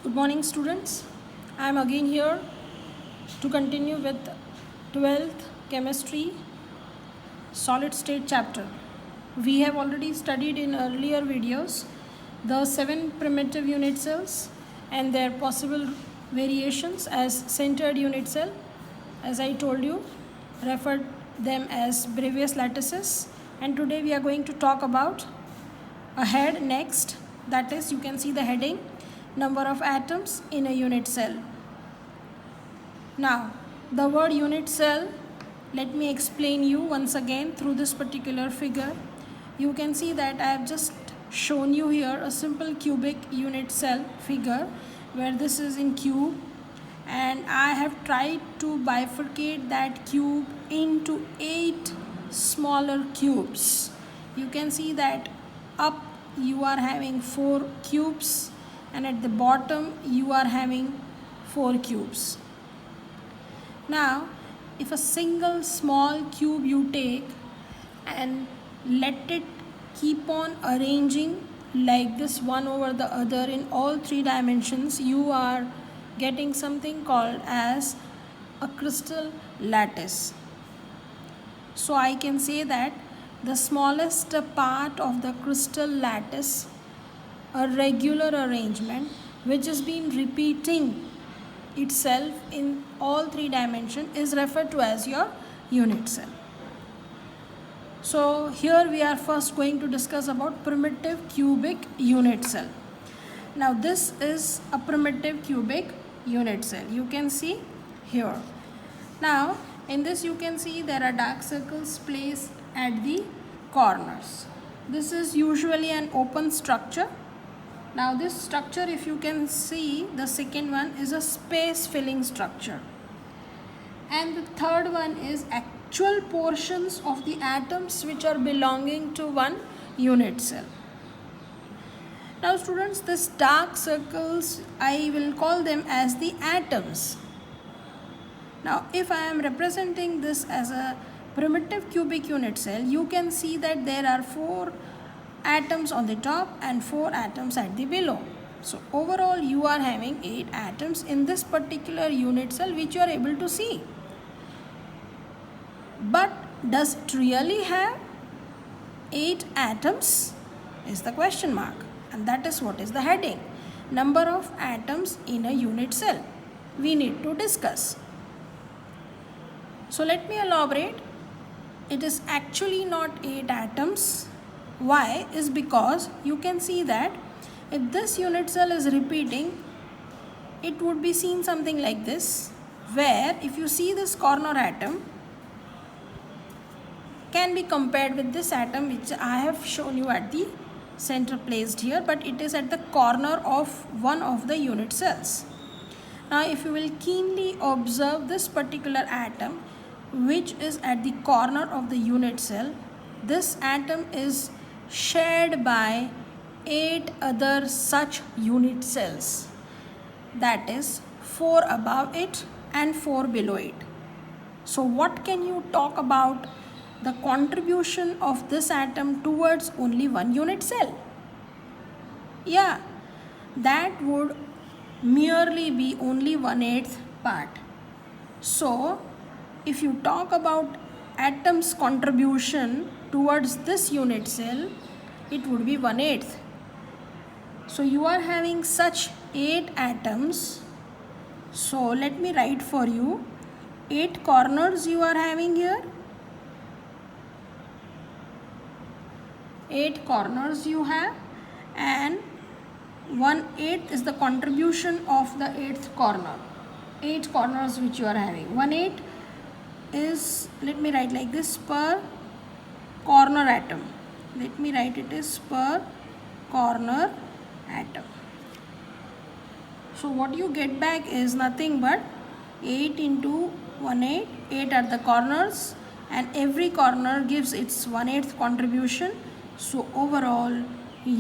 Good morning, students. I am again here to continue with 12th chemistry solid state chapter. We have already studied in earlier videos the 7 primitive unit cells and their possible variations as centered unit cell. As I told you, referred them as Bravais lattices, and today we are going to talk about a head next. That is, you can see the heading, number of atoms in a unit cell. Now, the word unit cell, let me explain you once again through this particular figure. You can see that I have just shown you here a simple cubic unit cell figure where this is in cube, and I have tried to bifurcate that cube into 8 smaller cubes. You can see that up you are having 4 cubes and at the bottom you are having 4 cubes. Now, if a single small cube you take and let it keep on arranging like this one over the other in all 3 dimensions, you are getting something called as a crystal lattice. So I can say that the smallest part of the crystal lattice, a regular arrangement which has been repeating itself in all 3 dimensions, is referred to as your unit cell. So here we are first going to discuss about primitive cubic unit cell. Now this is a primitive cubic unit cell. You can see here. Now in this you can see there are dark circles placed at the corners. This is usually an open structure. Now this structure, if you can see, the second one is a space filling structure, and the third one is actual portions of the atoms which are belonging to one unit cell. Now students, this dark circles, I will call them as the atoms. Now if I am representing this as a primitive cubic unit cell, you can see that there are 4 atoms on the top and 4 atoms at the below. So overall you are having 8 atoms in this particular unit cell which you are able to see. But does it really have 8 atoms is the question mark, and that is what is the heading, number of atoms in a unit cell we need to discuss. So let me elaborate. It is actually not 8 atoms. Why? Is because you can see that if this unit cell is repeating, it would be seen something like this, where if you see this corner atom can be compared with this atom which I have shown you at the center placed here, but it is at the corner of one of the unit cells. Now if you will keenly observe this particular atom which is at the corner of the unit cell, this atom is shared by 8 other such unit cells, that is 4 above it and 4 below it. So what can you talk about the contribution of this atom towards only one unit cell? Yeah, that would merely be only 1/8 part. So if you talk about atom's contribution towards this unit cell, it would be 1/8. So you are having such 8 atoms. So let me write for you. 8 corners you are having here. 8 corners you have, and 1/8 is the contribution of the 8th corner. 8 corners which you are having. 1/8 is, let me write like this, per corner atom. Let me write it as per corner atom. So what you get back is nothing but 8 into 1/8, 8 at the corners, and every corner gives its 1/8 contribution. So overall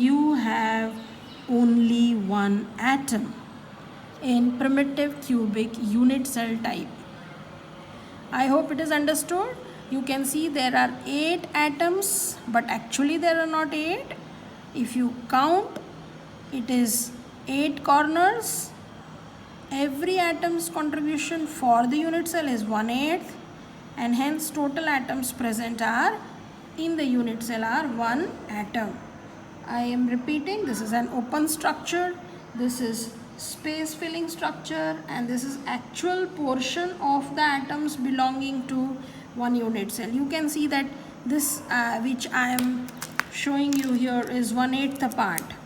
you have only 1 atom in primitive cubic unit cell type. I hope it is understood. You can see there are 8 atoms, but actually there are not 8. If you count, it is 8 corners. Every atom's contribution for the unit cell is 1/8, and hence total atoms present are in the unit cell are 1 atom. I am repeating, this is an open structure, this is space filling structure, and this is actual portion of the atoms belonging to one unit cell. You can see that this which I am showing you here is 1/8 part.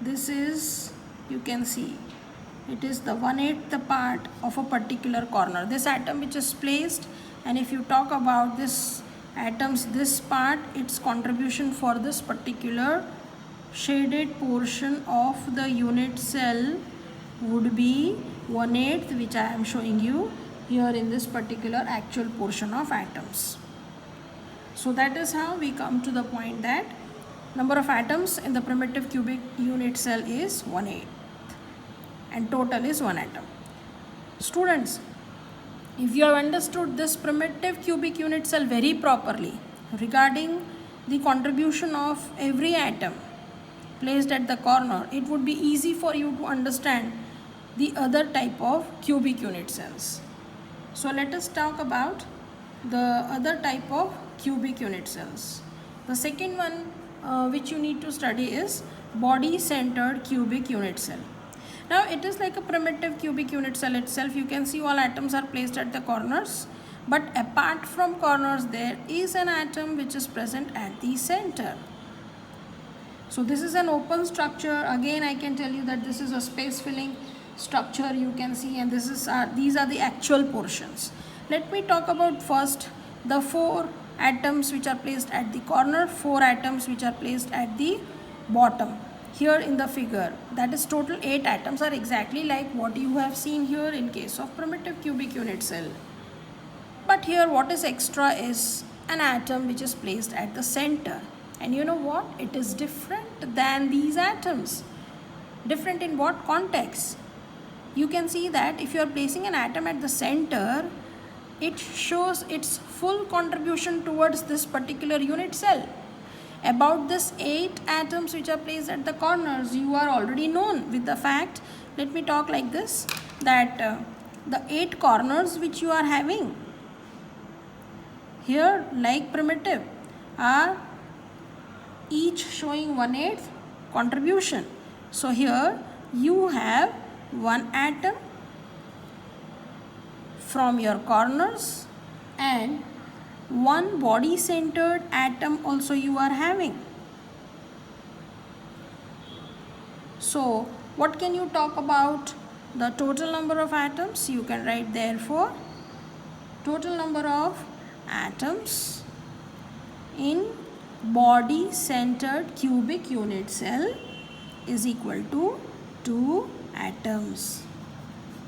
This is, you can see, it is the 1/8 part of a particular corner. This atom which is placed, and if you talk about this atoms, this part, its contribution for this particular shaded portion of the unit cell would be 1/8, which I am showing you here in this particular actual portion of atoms. So that is how we come to the point that number of atoms in the primitive cubic unit cell is 1/8 and total is 1 atom. Students, if you have understood this primitive cubic unit cell very properly regarding the contribution of every atom placed at the corner, it would be easy for you to understand the other type of cubic unit cells. So let us talk about the other type of cubic unit cells. The second one which you need to study is body centered cubic unit cell. Now it is like a primitive cubic unit cell itself. You can see all atoms are placed at the corners, but apart from corners there is an atom which is present at the center. So this is an open structure. Again, I can tell you that this is a space filling structure, you can see, and this is these are the actual portions. Let me talk about first the 4 atoms which are placed at the corner, 4 atoms which are placed at the bottom. Here in the figure, that is total 8 atoms are exactly like what you have seen here in case of primitive cubic unit cell. But here what is extra is an atom which is placed at the center. And you know what? It is different than these atoms. Different in what context? You can see that if you are placing an atom at the center, it shows its full contribution towards this particular unit cell. About this 8 atoms which are placed at the corners, you are already known with the fact. Let me talk like this, that the 8 corners which you are having here, like primitive, are each showing 1/8 contribution. So here you have 1 atom from your corners and 1 body centered atom also you are having. So what can you talk about the total number of atoms? You can write therefore total number of atoms in body centered cubic unit cell is equal to 2 atoms.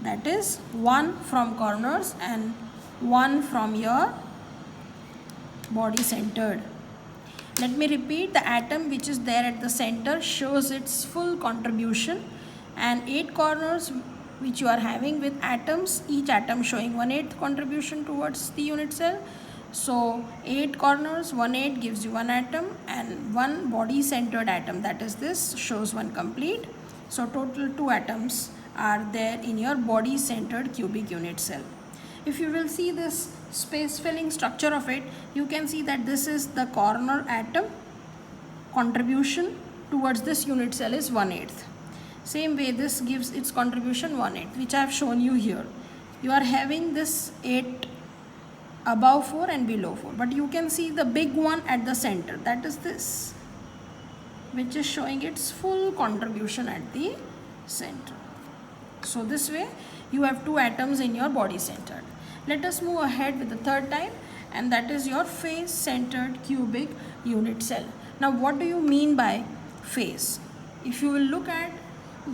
That is 1 from corners and 1 from your body centered. Let me repeat, the atom which is there at the center shows its full contribution, and 8 corners which you are having with atoms, each atom showing 1/8 contribution towards the unit cell. So 8 corners, 1/8 gives you 1 atom, and 1 body centered atom, that is this, shows 1 complete. So total 2 atoms are there in your body centered cubic unit cell. If you will see this space filling structure of it, you can see that this is the corner atom contribution towards this unit cell is 1/8. Same way this gives its contribution 1/8, which I have shown you here. You are having this 8 above 4 and below 4, but you can see the big one at the center, that is this, which is showing its full contribution at the center. So this way you have 2 atoms in your body centered. Let us move ahead with the third type, and that is your face centered cubic unit cell. Now what do you mean by face? If you will look at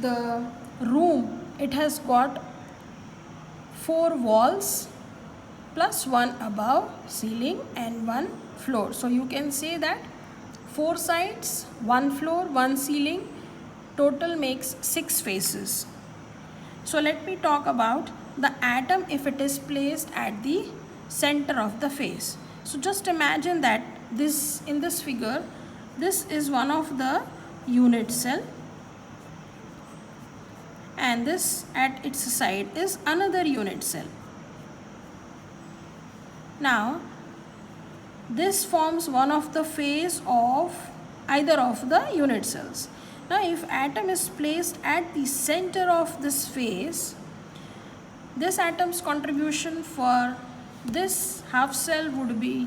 the room, it has got 4 walls plus 1 above ceiling and 1 floor. So you can say that 4 sides, 1 floor, 1 ceiling, total makes 6 faces. So let me talk about the atom if it is placed at the center of the face. So just imagine that this, in this figure, this is one of the unit cell, and this at its side is another unit cell. Now this forms one of the face of either of the unit cells. Now if atom is placed at the center of this face, this atom's contribution for this half cell would be,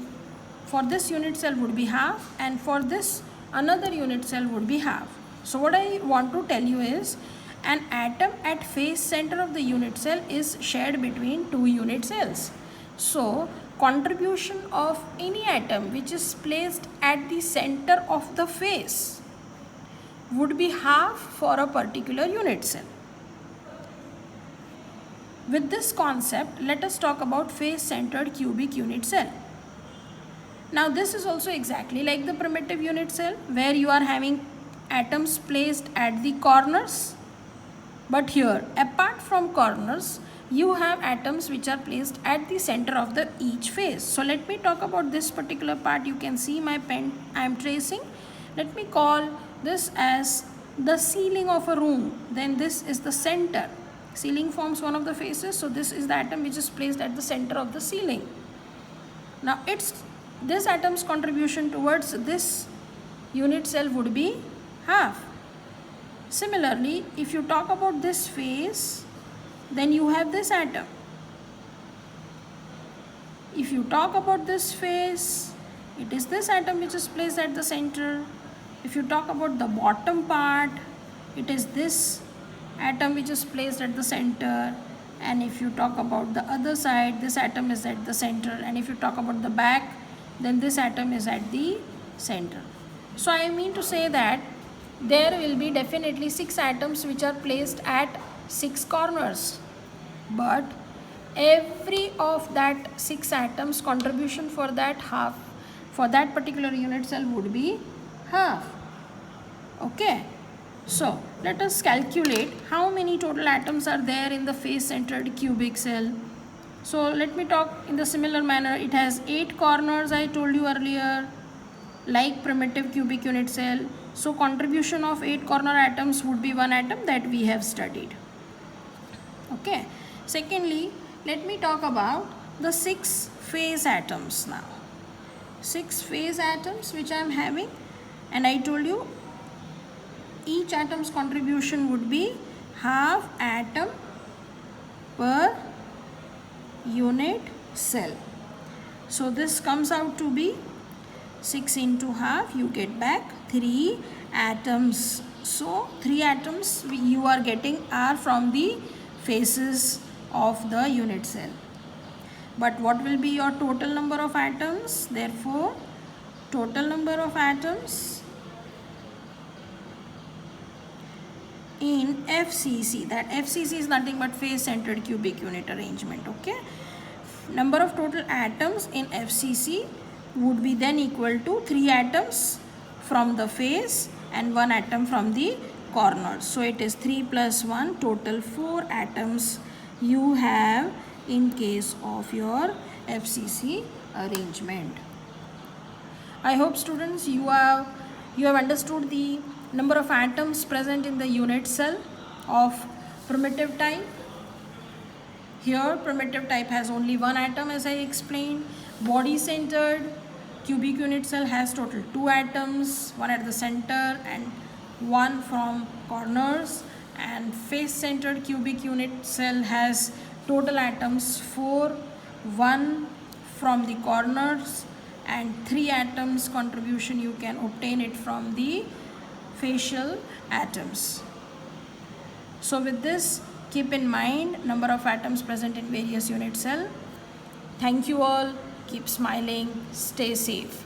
for this unit cell would be half, and for this another unit cell would be half. So what I want to tell you is, an atom at face center of the unit cell is shared between two unit cells. So contribution of any atom which is placed at the center of the face would be half for a particular unit cell. With this concept, let us talk about face-centered cubic unit cell. Now this is also exactly like the primitive unit cell, where you are having atoms placed at the corners, but here apart from corners you have atoms which are placed at the center of the each face. So let me talk about this particular part. You can see my pen I am tracing. Let me call this as the ceiling of a room. Then this is the center. Ceiling forms one of the faces, so this is the atom which is placed at the center of the ceiling. Now this atom's contribution towards this unit cell would be half. Similarly, if you talk about this face, then you have this atom. If you talk about this face, it is this atom which is placed at the center. If you talk about the bottom part, it is this atom which is placed at the center. And if you talk about the other side, this atom is at the center. And if you talk about the back, then this atom is at the center. So I mean to say that there will be definitely 6 atoms which are placed at 6 corners, but every of that 6 atoms contribution for that half, for that particular unit cell would be half. Okay, so let us calculate how many total atoms are there in the face-centered cubic cell. So let me talk in the similar manner. It has 8 corners, I told you earlier, like primitive cubic unit cell. So contribution of 8 corner atoms would be 1 atom that we have studied. Okay. Secondly, let me talk about the 6 phase atoms now. 6 phase atoms which I am having, and I told you each atom's contribution would be half atom per unit cell. So this comes out to be 6 into half, you get back 3 atoms. So 3 atoms you are getting are from the faces of the unit cell. But what will be your total number of atoms? Therefore, total number of atoms in FCC, that FCC is nothing but face-centered cubic unit arrangement. Okay, number of total atoms in FCC would be then equal to 3 atoms from the face and 1 atom from the corners. So it is 3 plus 1, total 4 atoms you have in case of your FCC arrangement. I hope students you have understood the number of atoms present in the unit cell of primitive type. Here primitive type has only 1 atom, as I explained. Body centered cubic unit cell has total 2 atoms, 1 at the center and 1 from corners. And face centered cubic unit cell has total atoms 4, 1 from the corners and 3 atoms contribution you can obtain it from the facial atoms. So with this, keep in mind number of atoms present in various unit cell. Thank you all. Keep smiling. Stay safe.